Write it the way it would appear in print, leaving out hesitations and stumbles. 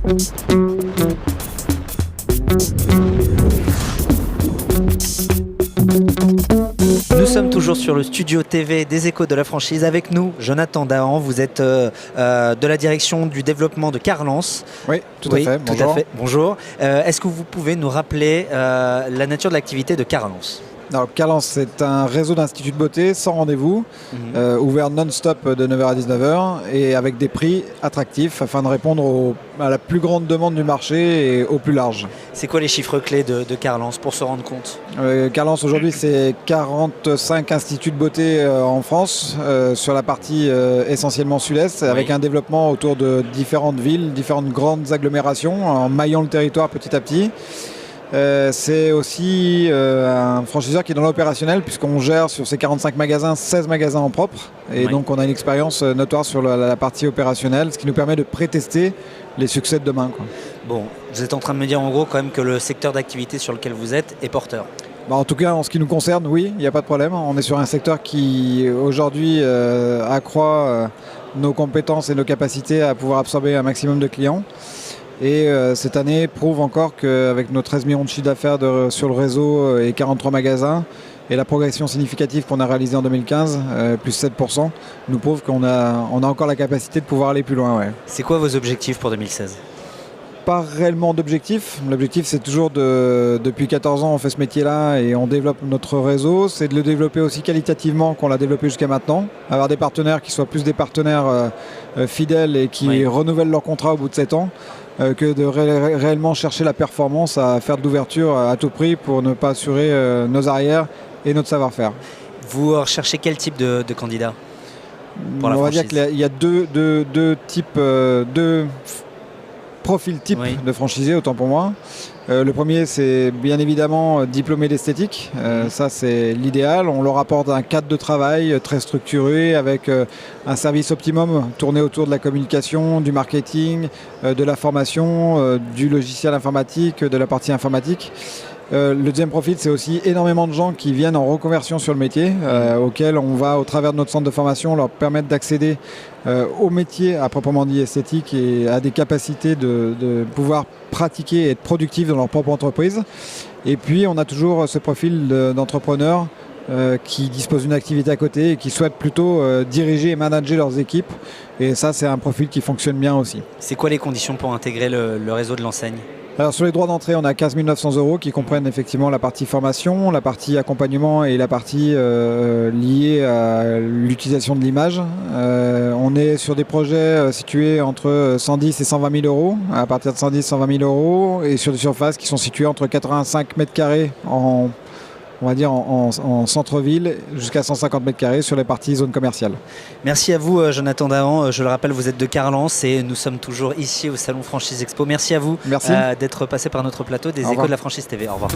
Nous sommes toujours sur le studio TV des Échos de la franchise. Avec nous, Jonathan Dahan, vous êtes de la direction du développement de Carlance. Oui, tout à fait. Bonjour. Tout à fait. Bonjour. Est-ce que vous pouvez nous rappeler la nature de l'activité de Carlance ? Alors, Carlance, c'est un réseau d'instituts de beauté sans rendez-vous, ouvert non-stop de 9h à 19h et avec des prix attractifs afin de répondre à la plus grande demande du marché et au plus large. C'est quoi les chiffres clés de Carlance pour se rendre compte ? Carlance aujourd'hui, c'est 45 instituts de beauté en France sur la partie essentiellement sud-est, avec un développement autour de différentes villes, différentes grandes agglomérations en maillant le territoire petit à petit. C'est aussi un franchiseur qui est dans l'opérationnel puisqu'on gère sur ces 45 magasins 16 magasins en propre et donc on a une expérience notoire sur la partie opérationnelle, ce qui nous permet de pré-tester les succès de demain, quoi. Bon, vous êtes en train de me dire en gros quand même que le secteur d'activité sur lequel vous êtes est porteur. En tout cas, en ce qui nous concerne, oui, il n'y a pas de problème. On est sur un secteur qui aujourd'hui accroît nos compétences et nos capacités à pouvoir absorber un maximum de clients. Et cette année prouve encore qu'avec nos 13 millions de chiffre d'affaires sur le réseau et 43 magasins et la progression significative qu'on a réalisée en 2015, plus 7%, nous prouve qu'on a encore la capacité de pouvoir aller plus loin. Ouais. C'est quoi vos objectifs pour 2016 ? Pas réellement d'objectif. L'objectif, c'est toujours depuis 14 ans, on fait ce métier-là et on développe notre réseau. C'est de le développer aussi qualitativement qu'on l'a développé jusqu'à maintenant. Avoir des partenaires qui soient plus des partenaires fidèles et qui renouvellent leur contrat au bout de 7 ans. Que de réellement chercher la performance à faire de l'ouverture à tout prix pour ne pas assurer nos arrières et notre savoir-faire. Vous recherchez quel type de candidat pour la franchise ? On va franchise ? dire qu'il y a deux profils types de franchisés, autant pour moi. Le premier, c'est bien évidemment diplômé d'esthétique. Ça, c'est l'idéal. On leur apporte un cadre de travail très structuré avec un service optimum tourné autour de la communication, du marketing, de la formation, du logiciel informatique, de la partie informatique. Le deuxième profil, c'est aussi énormément de gens qui viennent en reconversion sur le métier, auxquels on va, au travers de notre centre de formation, leur permettre d'accéder au métier à proprement dit esthétique et à des capacités de pouvoir pratiquer et être productifs dans leur propre entreprise. Et puis, on a toujours ce profil d'entrepreneurs qui disposent d'une activité à côté et qui souhaitent plutôt diriger et manager leurs équipes. Et ça, c'est un profil qui fonctionne bien aussi. C'est quoi les conditions pour intégrer le réseau de l'enseigne ? Alors sur les droits d'entrée, on a 15 900 € qui comprennent effectivement la partie formation, la partie accompagnement et la partie liée à l'utilisation de l'image. On est sur des projets situés entre 110 et 120 000 €, à partir de 110 120 000 € et sur des surfaces qui sont situées entre 85 mètres carrés en centre-ville jusqu'à 150 mètres carrés sur les parties zones commerciales. Merci à vous Jonathan Dahan. Je le rappelle, vous êtes de Carlance et nous sommes toujours ici au Salon Franchise Expo. Merci à vous d'être passé par notre plateau des Échos de la Franchise TV. Au revoir.